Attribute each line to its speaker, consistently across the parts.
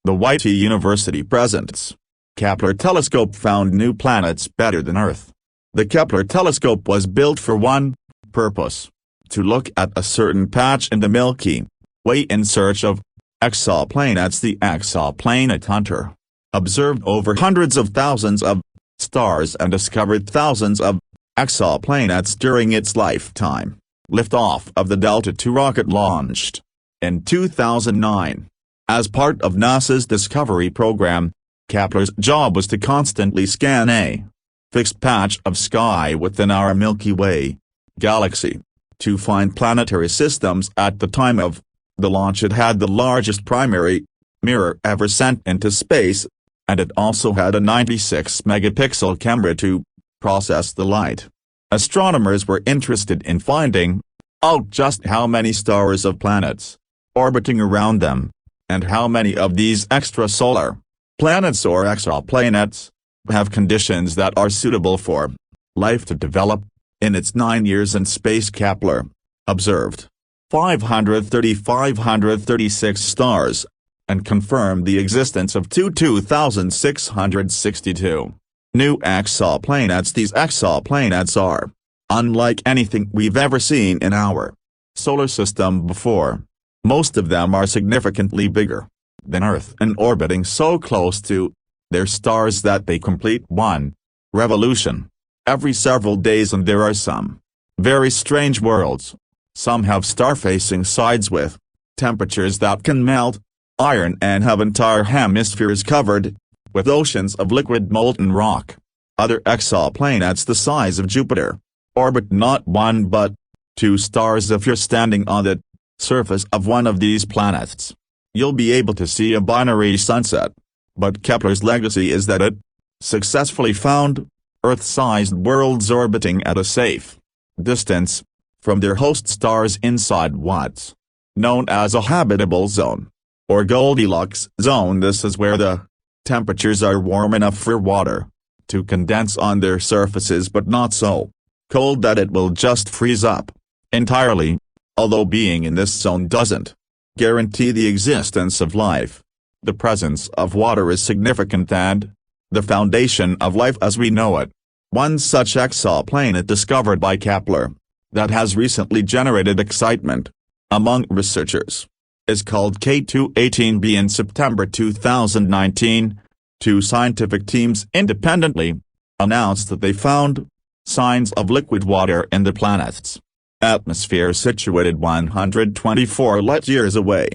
Speaker 1: The YT University presents. Kepler telescope found new planets better than Earth. The Kepler telescope was built for one purpose: to look at a certain patch in the Milky Way in search of exoplanets. The exoplanet hunter observed over hundreds of thousands of stars and discovered thousands of exoplanets during its lifetime. Liftoff of the Delta II rocket launched in 2009. As part of NASA's Discovery program, Kepler's job was to constantly scan a fixed patch of sky within our Milky Way galaxy to find planetary systems. At the time of the launch, it had the largest primary mirror ever sent into space, and it also had a 96-megapixel camera to process the light. Astronomers were interested in finding out just how many stars of planets orbiting around them, and how many of these extrasolar planets or exoplanets have conditions that are suitable for life to develop. In its 9 years in space, Kepler observed 536 stars, and confirmed the existence of 2,662 new exoplanets. These exoplanets are unlike anything we've ever seen in our solar system before. Most of them are significantly bigger than Earth and orbiting so close to their stars that they complete one revolution every several days. And there are some very strange worlds. Some have star-facing sides with temperatures that can melt iron and have entire hemispheres covered with oceans of liquid molten rock. Other exoplanets the size of Jupiter orbit not one but two stars. If you're standing on the surface of one of these planets, you'll be able to see a binary sunset. But Kepler's legacy is that it successfully found Earth-sized worlds orbiting at a safe distance from their host stars inside what's known as a habitable zone, or Goldilocks zone. This is where the temperatures are warm enough for water to condense on their surfaces, but not so cold that it will just freeze up entirely. Although being in this zone doesn't guarantee the existence of life, the presence of water is significant and the foundation of life as we know it. One such exoplanet discovered by Kepler that has recently generated excitement among researchers is called K2-18b. In September 2019, two scientific teams independently announced that they found signs of liquid water in the planet's atmosphere situated 124 light-years away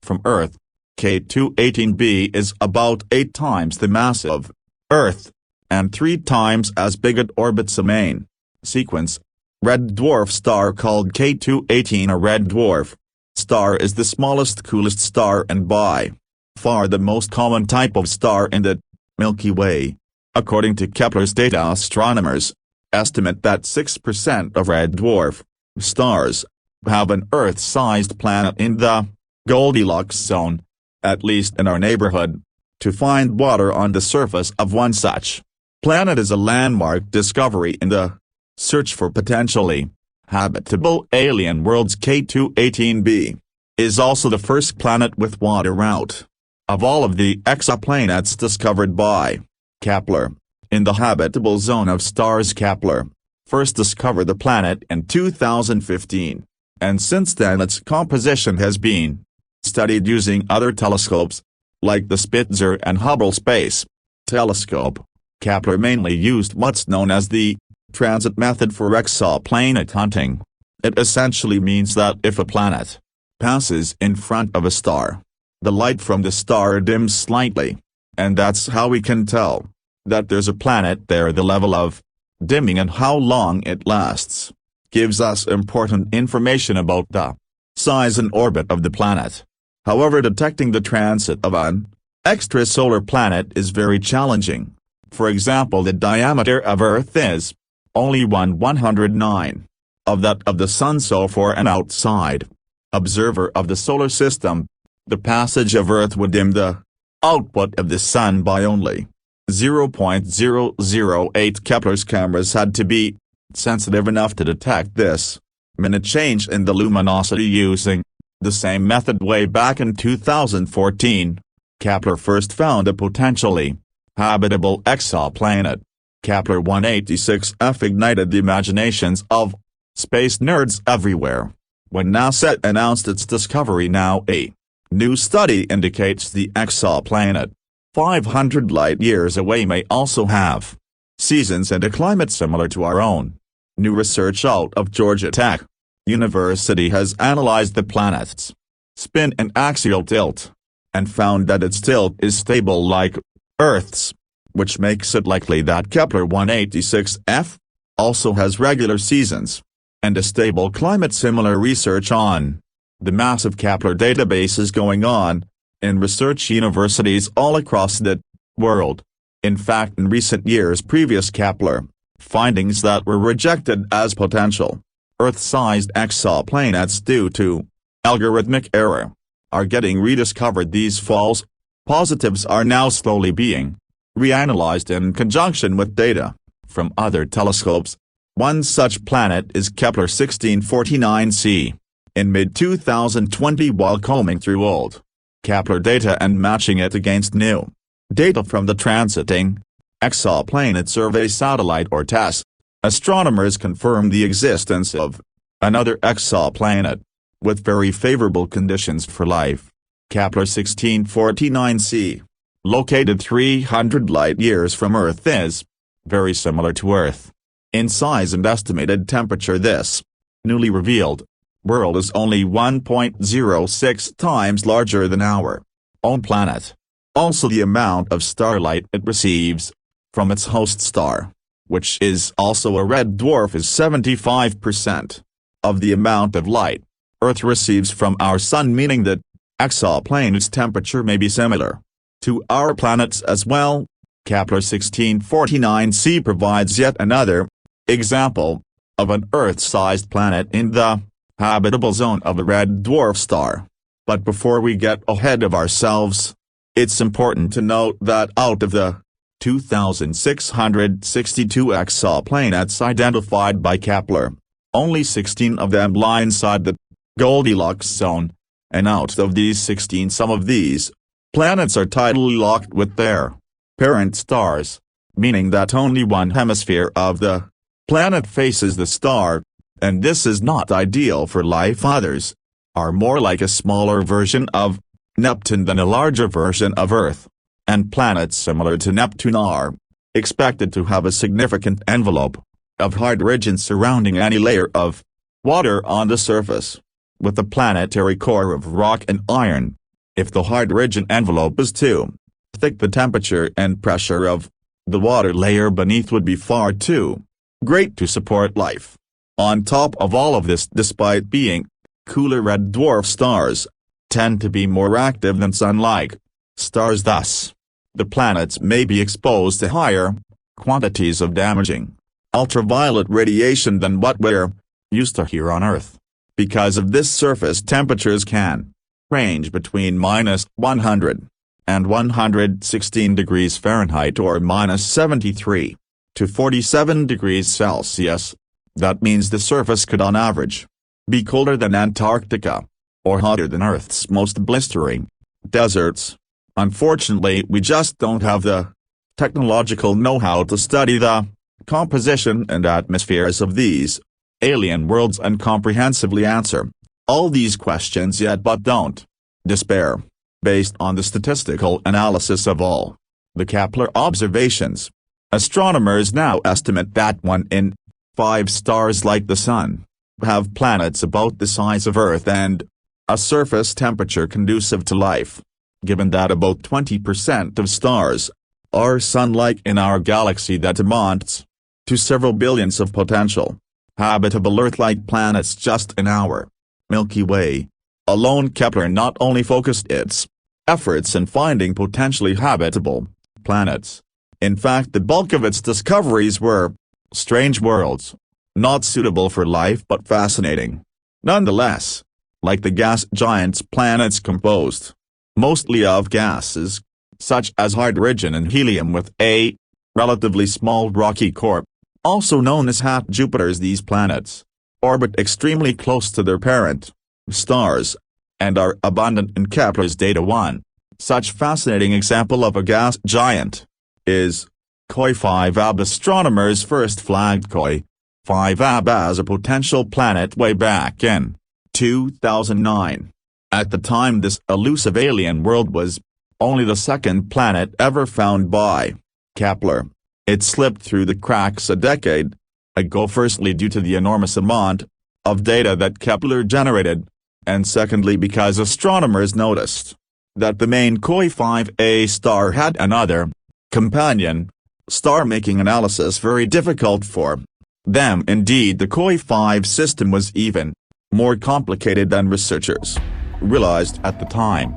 Speaker 1: from Earth. K2-18b is about 8 times the mass of Earth, and 3 times as big. It orbits a main sequence red dwarf star called K2-18. A red dwarf star is the smallest, coolest star and by far the most common type of star in the Milky Way. According to Kepler's data, astronomers estimate that 6% of red dwarf stars have an Earth-sized planet in the Goldilocks zone, at least in our neighborhood. To find water on the surface of one such planet is a landmark discovery in the search for potentially habitable alien worlds. K2-18b is also the first planet with water out of all of the exoplanets discovered by Kepler in the habitable zone of stars. Kepler first discovered the planet in 2015, and since then its composition has been studied using other telescopes, like the Spitzer and Hubble Space Telescope. Kepler mainly used what's known as the transit method for exoplanet hunting. It essentially means that if a planet passes in front of a star, the light from the star dims slightly, and that's how we can tell that there's a planet there. The level of dimming and how long it lasts gives us important information about the size and orbit of the planet. However, detecting the transit of an extrasolar planet is very challenging. For example, the diameter of Earth is only 1/109 of that of the Sun, so for an outside observer of the solar system, the passage of Earth would dim the output of the Sun by only 0.008. Kepler's cameras had to be sensitive enough to detect this minute change in the luminosity using the same method way back in 2014. Kepler first found a potentially habitable exoplanet. Kepler 186f ignited the imaginations of space nerds everywhere when NASA announced its discovery. Now a new study indicates the exoplanet, 500 light-years away, may also have seasons and a climate similar to our own. New research out of Georgia Tech University has analyzed the planet's spin and axial tilt, and found that its tilt is stable like Earth's, which makes it likely that Kepler 186f also has regular seasons and a stable climate. Similar research on the massive Kepler database is going on in research universities all across the world. In fact, in recent years, previous Kepler findings that were rejected as potential Earth-sized exoplanets due to algorithmic error are getting rediscovered. These false positives are now slowly being reanalyzed in conjunction with data from other telescopes. One such planet is Kepler 1649c. In mid-2020, while combing through old Kepler data and matching it against new data from the Transiting Exoplanet Survey satellite or TESS, astronomers confirmed the existence of another exoplanet with very favorable conditions for life. Kepler 1649c, located 300 light-years from Earth, is very similar to Earth in size and estimated temperature. This newly revealed world is only 1.06 times larger than our own planet. Also, the amount of starlight it receives from its host star, which is also a red dwarf, is 75% of the amount of light Earth receives from our Sun, meaning that exoplanet's temperature may be similar to our planet's as well. Kepler 1649c provides yet another example of an Earth-sized planet in the habitable zone of a red dwarf star. But before we get ahead of ourselves, it's important to note that out of the 2,662 exoplanets identified by Kepler, only 16 of them lie inside the Goldilocks zone, and out of these 16, some of these planets are tidally locked with their parent stars, meaning that only one hemisphere of the planet faces the star, and this is not ideal for life. Others are more like a smaller version of Neptune than a larger version of Earth, and planets similar to Neptune are expected to have a significant envelope of hydrogen surrounding any layer of water on the surface, with a planetary core of rock and iron. If the hydrogen envelope is too thick, the temperature and pressure of the water layer beneath would be far too great to support life. On top of all of this, despite being cooler, red dwarf stars tend to be more active than Sun-like stars. Thus, the planets may be exposed to higher quantities of damaging ultraviolet radiation than what we're used to here on Earth. Because of this, surface temperatures can range between -100 and 116 degrees Fahrenheit or -73 to 47 degrees Celsius. That means the surface could on average be colder than Antarctica, or hotter than Earth's most blistering deserts. Unfortunately, we just don't have the technological know-how to study the composition and atmospheres of these alien worlds and comprehensively answer all these questions yet. But don't despair. Based on the statistical analysis of all the Kepler observations, astronomers now estimate that 1 in 5 stars like the Sun have planets about the size of Earth and a surface temperature conducive to life. Given that about 20% of stars are Sun-like in our galaxy, that amounts to several billions of potential habitable Earth-like planets just in our Milky Way alone. Kepler not only focused its efforts in finding potentially habitable planets. In fact, the bulk of its discoveries were strange worlds, not suitable for life but fascinating nonetheless. Like the gas giants, planets composed mostly of gases, such as hydrogen and helium, with a relatively small rocky core, also known as hot Jupiters. These planets orbit extremely close to their parent stars, and are abundant in Kepler's data. One Such fascinating example of a gas giant is KOI-5ab. Astronomers first flagged KOI-5ab as a potential planet way back in 2009. At the time, this elusive alien world was only the second planet ever found by Kepler. It slipped through the cracks a decade ago, firstly due to the enormous amount of data that Kepler generated, and secondly because astronomers noticed that the main KOI-5a star had another companion star, making analysis very difficult for them. Indeed, the KOI-5 system was even more complicated than researchers realized at the time.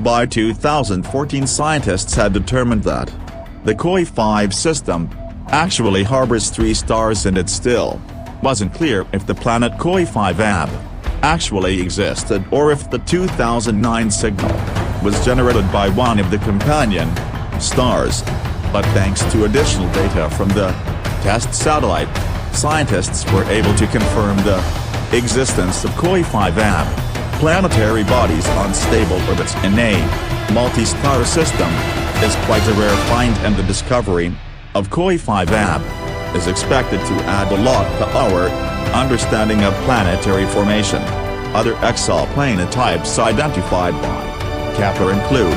Speaker 1: By 2014, scientists had determined that the KOI-5 system actually harbors 3 stars, and it still wasn't clear if the planet KOI-5ab actually existed or if the 2009 signal was generated by one of the companion stars. But thanks to additional data from the test satellite, scientists were able to confirm the existence of KOI-5ab planetary bodies on stable orbits in a multi-star system is quite a rare find, and the discovery of KOI-5ab is expected to add a lot to our understanding of planetary formation. Other exoplanet types identified by Kepler include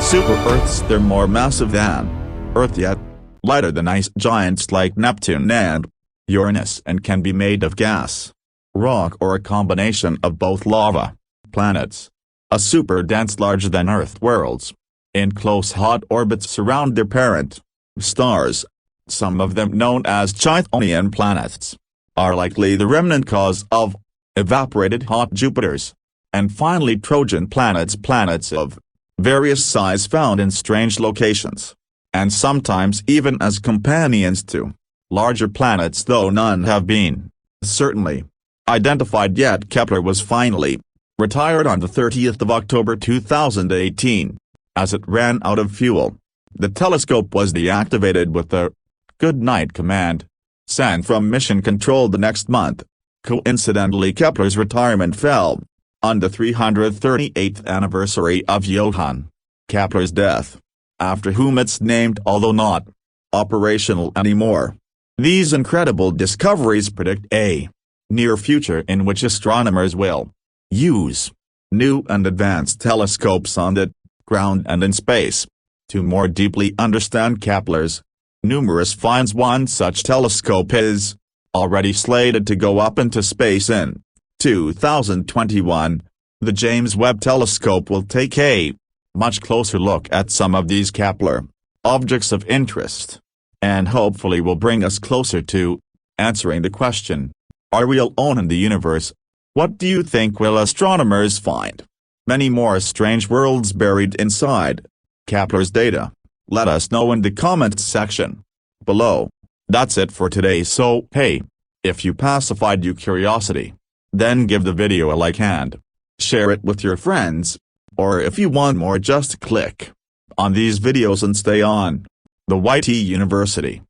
Speaker 1: super-Earths. They're more massive than Earth yet lighter than ice giants like Neptune and Uranus, and can be made of gas, rock, or a combination of both. Lava planets, a super-dense larger-than-Earth worlds, in close hot orbits surround their parent stars. Some of them, known as Chthonian planets, are likely the remnant cause of evaporated hot Jupiters. And finally, Trojan planets, planets of various size found in strange locations, and sometimes even as companions to larger planets, though none have been certainly identified yet. Kepler was finally retired on the 30th of October 2018, as it ran out of fuel. The telescope was deactivated with the good night command sent from Mission Control the next month. Coincidentally, Kepler's retirement fell on the 338th anniversary of Johann Kepler's death, after whom it's named, although not operational anymore. These incredible discoveries predict a near future in which astronomers will use new and advanced telescopes on the ground and in space to more deeply understand Kepler's numerous finds. One such telescope is already slated to go up into space in 2021. The James Webb Telescope will take a much closer look at some of these Kepler objects of interest, and hopefully will bring us closer to answering the question, are we alone in the universe? What do you think? Will astronomers find many more strange worlds buried inside Kepler's data? Let us know in the comments section below. That's it for today, so hey, if you pacified your curiosity, then give the video a like and share it with your friends, or if you want more, just click on these videos and stay on the YT University.